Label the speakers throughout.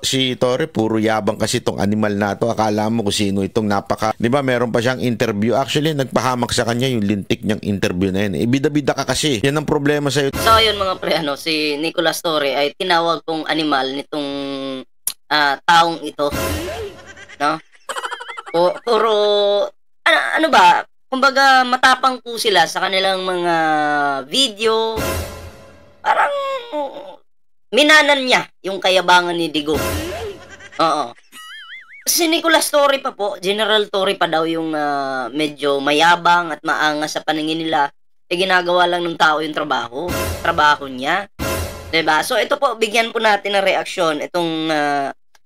Speaker 1: Si Torre, puro yabang kasi itong animal na to. Akala mo kung sino itong di ba meron pa siyang interview. Actually, nagpahamak sa kanya yung lintik niyang interview na yun. Bida-bida ka kasi. Yan ang problema sa'yo.
Speaker 2: So, yun mga pre, si Nicolas Torre ay tinawag kong animal nitong taong ito. No? Puro, ano ba? Kumbaga, matapang po sila sa kanilang mga video. Parang minanan niya yung kayabangan ni Digong. Oo. Si Nicolas Torre pa po, General Torre pa daw yung medyo mayabang at maangas sa paningin nila. Ginagawa lang ng tao yung trabaho niya. 'Di ba? So ito po, bigyan po natin ng reaksyon itong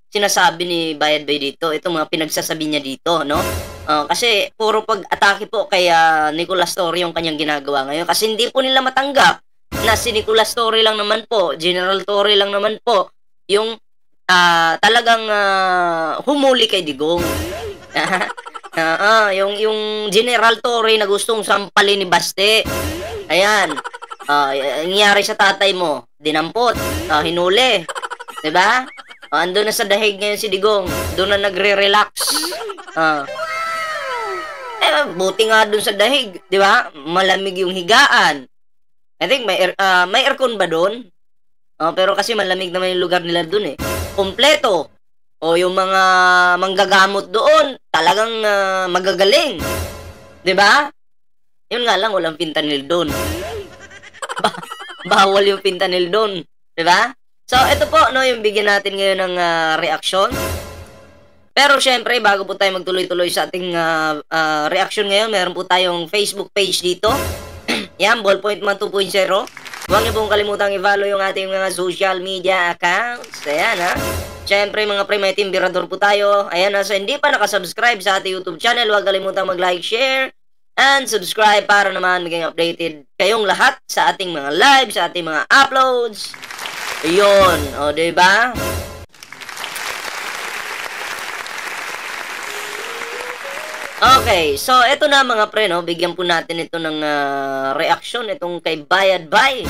Speaker 2: sinasabi ni Bayad Bay dito, itong mga pinagsasabi niya dito, no? Kasi puro pag-atake po kay Nicolas Torre yung kanyang ginagawa ngayon kasi hindi po nila matanggap na si Nicolas Torre lang naman po, General Torre lang naman po, yung talagang humuli kay Digong. Yung General Torre na gustong sampalin ni Baste. Ayan. Nangyari sa tatay mo, dinampot, hinuli. 'Di ba? Ando na sa dahig ngayon si Digong. Doon na nagre-relax. Buti nga doon sa dahig, 'di ba? Malamig yung higaan. I think may aircon ba doon? Pero kasi malamig naman yung lugar nila doon eh. Kompleto. Yung mga manggagamot doon, talagang magagaling. 'Di ba? Yun nga lang, walang fentanyl doon. Bawal yung fentanyl doon. 'Di ba? So, ito po, no, yung bigyan natin ngayon ng reaksyon. Pero syempre, bago po tayo magtuloy-tuloy sa ating reaction ngayon, meron po tayong Facebook page dito. Yan, Ballpoint Man 2.0. Huwag niyo pong kalimutang i-follow yung ating mga social media accounts. Ayan, ha. Siyempre, mga pre, may timbirador po tayo. Ayan, ha. So, hindi pa nakasubscribe sa ating YouTube channel, huwag kalimutang mag-like, share, and subscribe para naman maging updated kayong lahat sa ating mga live, sa ating mga uploads. Ayun. O, diba? Okay, so eto na mga pre, no? Bigyan po natin ito ng reaction itong kay Bayad Bay.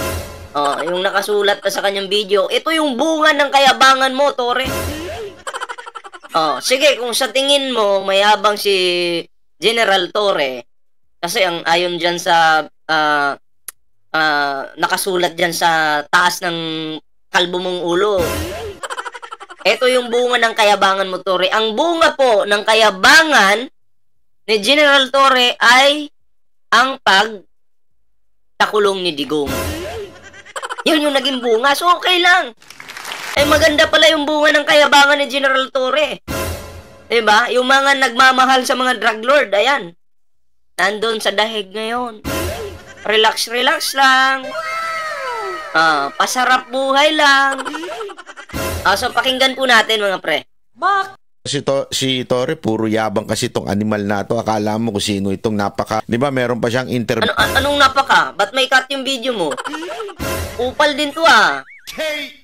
Speaker 2: Yung nakasulat pa sa kanyang video, ito yung bunga ng kayabangan mo, Torre. Sige, kung sa tingin mo mayabang si General Torre, kasi ang ayon diyan sa nakasulat diyan sa taas ng kalbo mong ulo. Ito yung bunga ng kayabangan mo, Torre. Ang bunga po ng kayabangan ni General Torre ay ang pagtakulong ni Digong. Yun yung naging bunga. So, okay lang. Maganda pala yung bunga ng kayabangan ni General Torre. Diba? Yung mga nagmamahal sa mga drug lord, ayan. Nandun sa dahig ngayon. Relax, relax lang. Pasarap buhay lang. So, pakinggan po natin mga pre.
Speaker 1: Si Torre, puro yabang kasi itong animal na to. Akala mo kung sino itong di ba meron pa siyang interview.
Speaker 2: Anong napaka? Ba't may cut yung video mo? Upal din to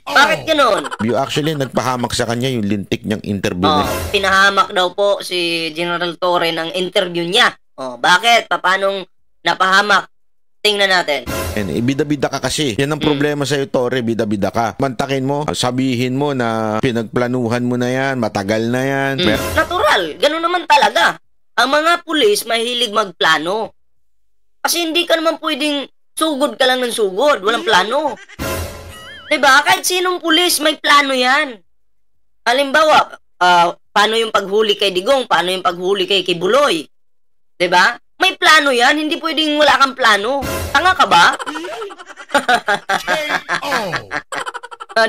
Speaker 2: Bakit ganun?
Speaker 1: Actually, nagpahamak sa kanya yung lintik niyang interview na.
Speaker 2: Pinahamak daw po si General Torre ng interview niya. Bakit? Paanong napahamak? Tingnan natin.
Speaker 1: Bida-bida ka kasi. Yan ang problema sa'yo, Torre. Bida-bida ka. Mantakin mo, sabihin mo na pinagplanuhan mo na yan, matagal na yan.
Speaker 2: Natural. Ganun naman talaga. Ang mga pulis mahilig magplano. Kasi hindi ka naman pwedeng sugod ka lang ng sugod. Walang plano. Diba? Kahit sinong pulis, may plano yan. Halimbawa, paano yung paghuli kay Digong? Paano yung paghuli kay Kibuloy? Diba? May plano yan. Hindi pwedeng wala kang plano. Tanga ka ba?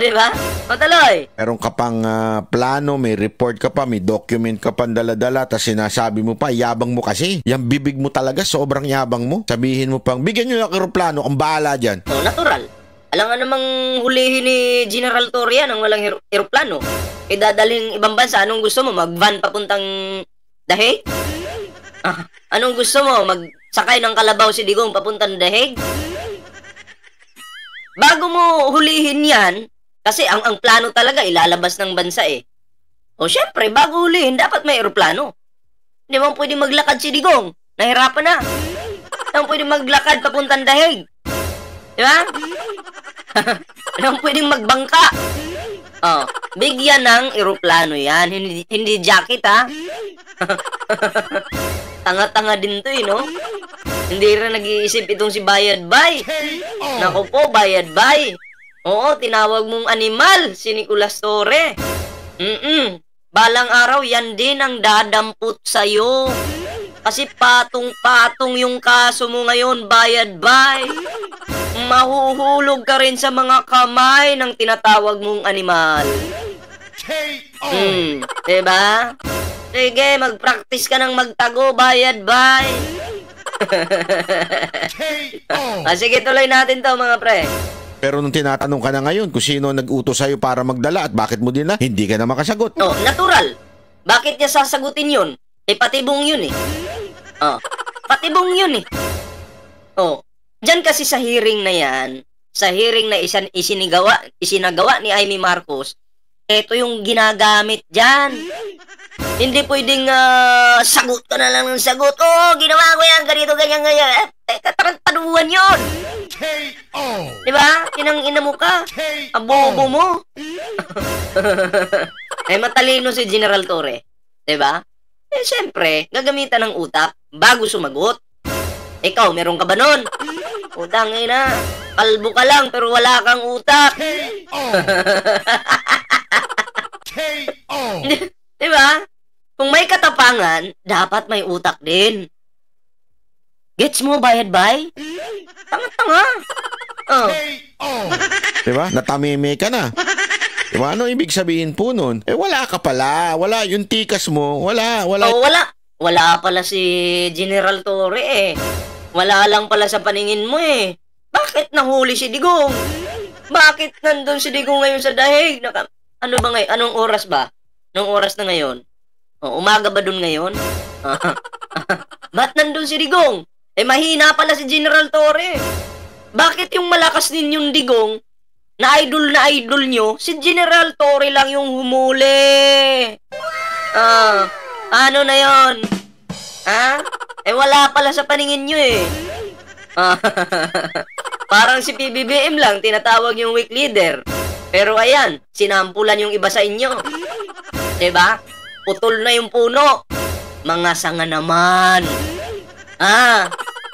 Speaker 2: Diba? Mataloy.
Speaker 1: Meron ka pang plano, may report ka pa, may document ka pang dala-dala, tapos sinasabi mo pa, yabang mo kasi. Yung bibig mo talaga, sobrang yabang mo. Sabihin mo pang, bigyan nyo yung aeroplano, ang bahala dyan.
Speaker 2: Natural. Alam nga namang hulihin ni General Torre yan ang walang aeroplano. Dadalhin ibang bansa, anong gusto mo? Mag-van papuntang Dahig? Anong gusto mo? Magsakay ng kalabaw si Digong papuntang Dahig? Bago mo hulihin yan, kasi ang plano talaga ilalabas ng bansa syempre, bago hulihin, dapat may aeroplano. Hindi mo pwede maglakad si Digong. Nahirapan na. Hindi mo pwede maglakad papuntang Dahig. Di ba? Hindi mo pwede magbangka. Bigyan ng eroplano yan. Hindi jacket, ha? Tanga-tanga din to, no? Hindi rin nag-iisip itong si Bayad Bay. Naku po, Bayad Bay. Oo, tinawag mong animal, si Nicolas Torre. Balang araw, yan din ang dadampot sa'yo. Kasi patong-patong yung kaso mo ngayon, Bayad Bay. Mahuhulog ka rin sa mga kamay ng tinatawag mong animal. Diba? Sige, mag-practice ka ng magtago, Bayad Bay. Sige, tuloy natin to, mga pre.
Speaker 1: Pero nung tinatanong ka na ngayon kung sino nag-utos sa'yo para magdala at bakit mo din na, hindi ka na makasagot.
Speaker 2: Oh, natural. Bakit niya sasagutin yun? Patibong yun eh. Patibong yun eh. Diyan kasi sa hearing na yan, sa hearing na isinagawa ni Amy Marcos, ito yung ginagamit dyan. Hindi pwedeng sagot ka na lang ng sagot. Ginawa ko yan, ganito, ganyan. Katarantaduhan yun. Diba? Inang-ina mo ka. Abobo mo. Matalino si General Torre. Diba? Siyempre, gagamitan ng utak bago sumagot. Ikaw, meron ka ba nun? Utang na. Kalbo ka lang pero wala kang utak. Diba? Kung may katapangan, dapat may utak din. Gets mo, Bayad Bay? Tanga-tanga.
Speaker 1: Diba? Natamime ka na. Diba? Ano ibig sabihin po nun? Wala ka pala. Wala yung tikas mo. Wala.
Speaker 2: Wala pala si General Torre eh. Wala lang pala sa paningin mo eh. Bakit nahuli si Digong? Bakit nandun si Digong ngayon sa dahig? Ano ba ngayon? Anong oras ba? Anong oras na ngayon? Umaga ba dun ngayon? Ba't nandun si Digong? Mahina pala si General Torre. Bakit yung malakas din yung Digong na idol nyo, si General Torre lang yung humuli? Ano na yon? Wala pala sa paningin nyo eh. Parang si PBBM lang, tinatawag yung weak leader. Pero ayan, sinampulan yung iba sa inyo. Diba? Putol na yung puno. Mga sanga naman.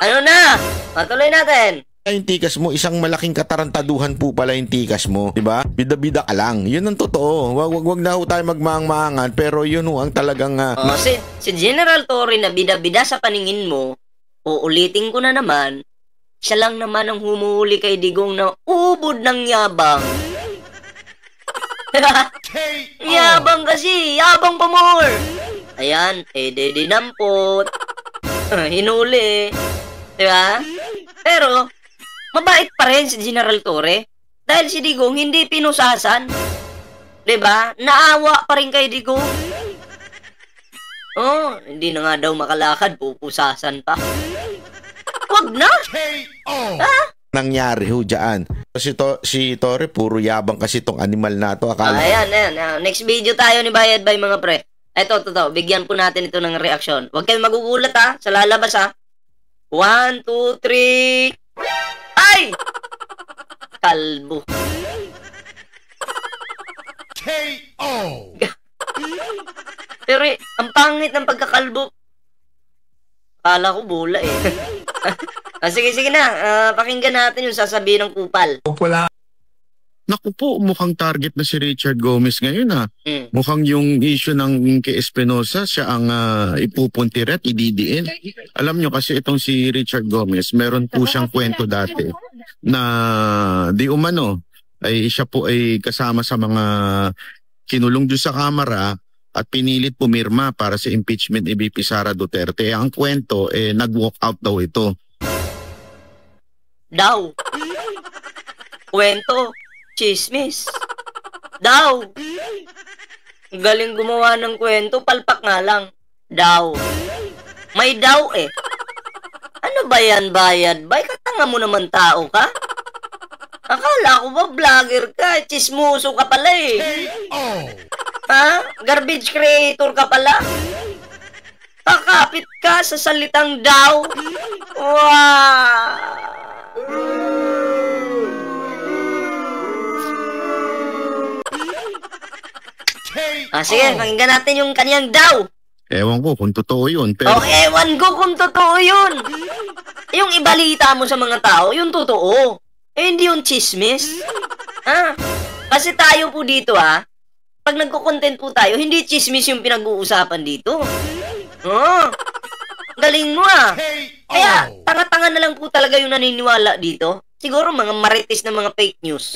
Speaker 2: Ano na? Patuloy natin.
Speaker 1: Yung tikas mo, isang malaking katarantaduhan po pala yung tikas mo, di ba? Bida-bida ka lang. Yun ang totoo. Wag na ho tayo magmaang-maangan, pero yun ho ang talagang
Speaker 2: si General Torre na bida-bida sa paningin mo, uulitin ko na naman, siya lang naman ang humuhuli kay Digong na ubod ng yabang. Yabang kasi, yabang pa more. Ayan, dinampot. Hinuli. Diba? Pero mabait pa rin si General Torre dahil si Digong hindi pinusasan. Diba? Naawa pa rin kay Digong. Hindi na nga daw makalakad, pupusasan pa. Wag na!
Speaker 1: nangyari ho dyan. Si Torre, puro yabang kasi tong animal na to. Akala...
Speaker 2: Ayan. Next video tayo ni Bayad Bay, mga pre. Ito, bigyan po natin ito ng reaksyon. Huwag kayong magugulat ha, sa lalabas ha. 1, 2, 3... Ay! Kalbo.
Speaker 3: KO!
Speaker 2: Pero ang pangit ng pagkakalbo. Akala ko bola eh. Sige na. Pakinggan natin yung sasabihin ng kupal.
Speaker 3: Wala.
Speaker 4: Naku po, mukhang target na si Richard Gomez ngayon ha. Mukhang yung issue ng kay Espinosa, siya ang ipupuntir at ididiin. Alam nyo kasi itong si Richard Gomez, meron po siyang kwento dati na di umano, ay siya po ay kasama sa mga kinulong doon sa kamera at pinilit pumirma para sa impeachment ni VP Sara Duterte. Ang kwento, nag-walk out daw ito.
Speaker 2: Daw. Kwento. Chismis. Daw. Galing gumawa ng kwento, palpak nga lang. Daw. May daw eh. Ano ba yan, Bayad Bay? Katanga mo naman tao ka? Akala ko ba vlogger ka? Chismoso ka pala eh. Ha? Garbage creator ka pala? Kakapit ka sa salitang daw? Wow! Sige, pakinggan natin yung kaniyang daw.
Speaker 4: Ewan ko kung totoo yun. Pero
Speaker 2: Ewan ko kung totoo yun. Yung ibalita mo sa mga tao, yung totoo. Hindi yung chismis. Kasi tayo po dito, pag nagko-content po tayo, hindi chismis yung pinag-uusapan dito. Galing mo, Kaya, tanga-tanga na lang po talaga yung naniniwala dito. Siguro mga marites na mga fake news.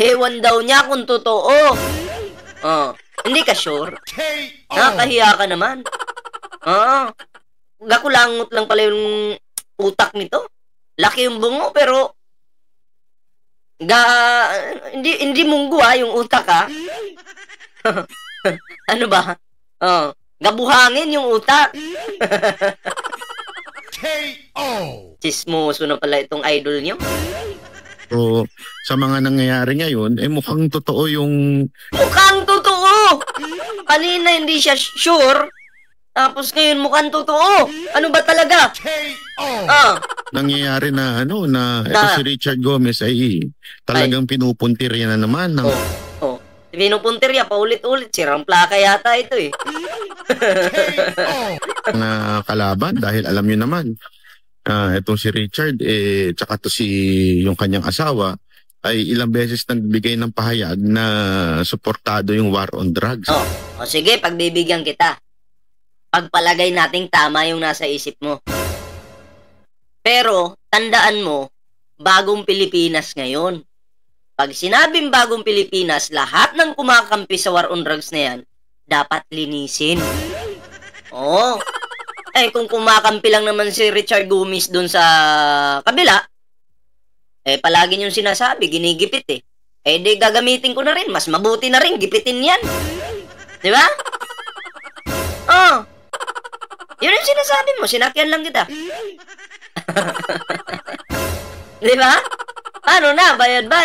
Speaker 2: Ewan daw niya kung totoo. Hindi ka sure? Nakakahiya ka naman. Gakulangot lang pala yung utak nito. Laki yung bungo pero hindi munggo yung utak Ano ba? Gabuhangin yung utak. Chismoso na pala itong idol niyo.
Speaker 4: so, sa mga nangyayari ngayon, mukhang totoo yung...
Speaker 2: Mukhang totoo! Kanina hindi siya sure, tapos ngayon mukhang totoo. Ano ba talaga?
Speaker 4: nangyayari na ito si Richard Gomez ay talagang pinupuntirya na naman ng...
Speaker 2: Pinupuntirya paulit-ulit. Sirang plaka yata ito
Speaker 4: na kalaban dahil alam nyo naman itong si Richard tsaka to yung kanyang asawa ay ilang beses nagbigay ng pahayag na suportado yung war on drugs.
Speaker 2: Sige, pagbibigyan kita. Pagpalagay nating tama yung nasa isip mo. Pero, tandaan mo, bagong Pilipinas ngayon. Pag sinabing bagong Pilipinas, lahat ng kumakampi sa war on drugs na yan, dapat linisin. Kung kumakampi lang naman si Richard Gomez dun sa kabila, palagi niyong sinasabi, ginigipit di gagamitin ko na rin. Mas mabuti na rin, gipitin yan. Di ba? Yun yung sinasabi mo, sinakyan lang kita. Di ba? Ano na, bayad ba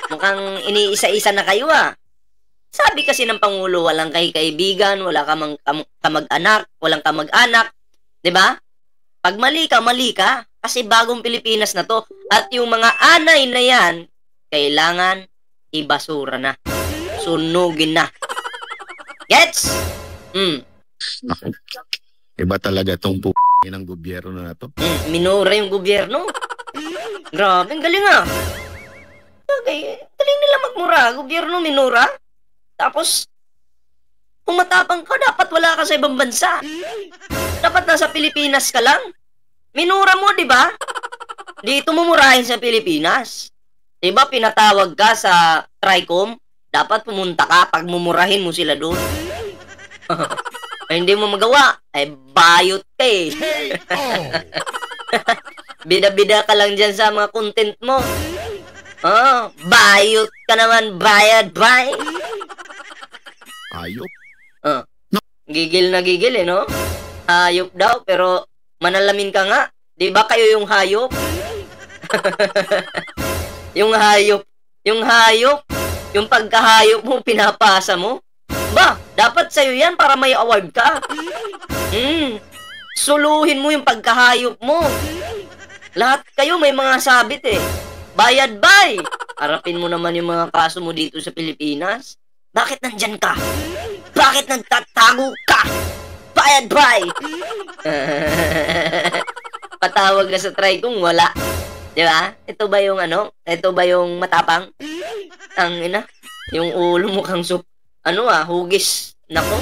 Speaker 2: Mukhang iniisa-isa na kayo Sabi kasi ng Pangulo, walang kaibigan, wala kamag-anak, walang kamag-anak. Diba? Pag mali ka, kasi bagong Pilipinas na to. At yung mga anay na yan, kailangan ibasura na. Sunugin na. Gets?
Speaker 4: Iba talaga itong ng gobyerno na to.
Speaker 2: Minura yung gobyerno. Grabe, ang galing Okay, galing nila magmura. Gobyerno minura. Tapos, kung matapang ka, dapat wala ka sa ibang bansa. Dapat nasa Pilipinas ka lang. Minura mo, di ba? Dito mo murahin sa Pilipinas. Di ba, pinatawag ka sa Tricom, dapat pumunta ka pag mumurahin mo sila doon. Hindi mo magawa, bayot ka Bida-bida ka lang dyan sa mga content mo. Bayot ka naman, bayad, bay.
Speaker 4: Ayop.
Speaker 2: Gigil na gigil no? Hayop daw, pero manalamin ka nga. Di ba kayo yung hayop? Yung hayop, yung pagkahayop mo, pinapasa mo. Ba, dapat sa'yo yan para may award ka. Suluhin mo yung pagkahayop mo. Lahat kayo may mga sabit Bayad, bay! Harapin mo naman yung mga kaso mo dito sa Pilipinas. Bakit nandyan ka? Bakit nagtatago ka? Bayad, bay! Patawag na sa Tricom, wala. Di ba? Ito ba yung Ito ba yung matapang? Ang yung ulo mo kang hugis. Nako.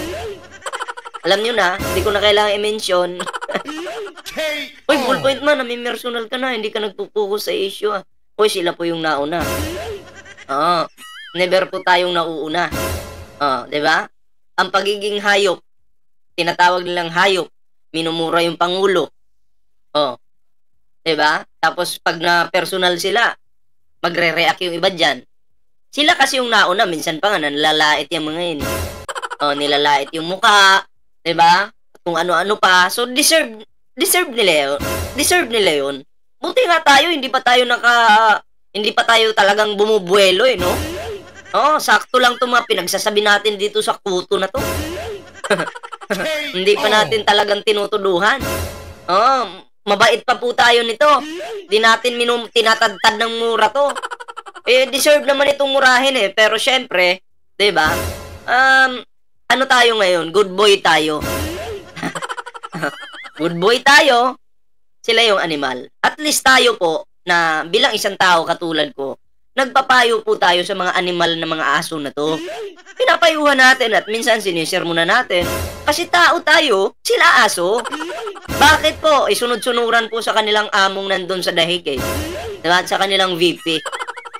Speaker 2: Alam nyo na, hindi ko na kailangan i-mention. Uy, ballpoint man, nami-personal ka na, hindi ka nagpupokus sa issue Uy, sila po yung nauna. Never po tayong nauuna. Diba? Ang pagiging hayop, tinatawag nilang hayop, minumura yung Pangulo. Diba? Tapos pag na-personal sila, magre-react yung iba dyan. Sila kasi yung nauna, minsan pa nga, nalalait yung mga yun. Nilalait yung mukha, diba? Kung ano-ano pa. So, deserve nila yun. Deserve nila yun. Buti nga tayo, hindi pa tayo talagang bumubuelo no? Sakto lang itong mga pinagsasabi natin dito sa kuto na to. Hindi pa natin talagang tinutuduhan. Mabait pa po tayo nito. Di natin tinatadtad ng mura to. Deserve naman itong murahin pero syempre, 'Di ba? Ano tayo ngayon? Good boy tayo. Good boy tayo. Sila yung animal. At least tayo po, na bilang isang tao katulad ko, nagpapayo po tayo sa mga animal na mga aso na to. Pinapayuhan natin at minsan sinisermonan natin. Kasi tao tayo, sila aso. Bakit po? Isunod-sunuran po sa kanilang among nandun sa dahig eh. Diba? At sa kanilang VP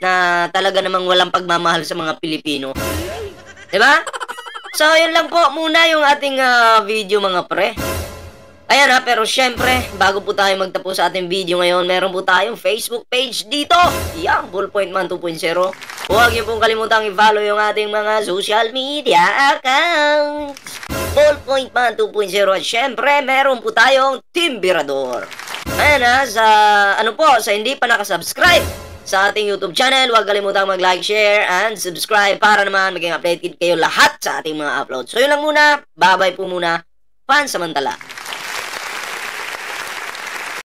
Speaker 2: na talaga namang walang pagmamahal sa mga Pilipino. Diba? So, yun lang po muna yung ating video mga pre. Ayan pero syempre, bago po tayo magtapos sa ating video ngayon, meron po tayong Facebook page dito. Yang Ballpoint Man 2.0. Huwag niyo pong kalimutang i-follow yung ating mga social media accounts. Ballpoint Man 2.0 at syempre, meron po tayong Timbirador. Ayan sa hindi pa nakasubscribe sa ating YouTube channel, huwag kalimutang mag-like, share, and subscribe para naman maging updated kayo lahat sa ating mga uploads. So yun lang muna, bye-bye po muna, pansamantala.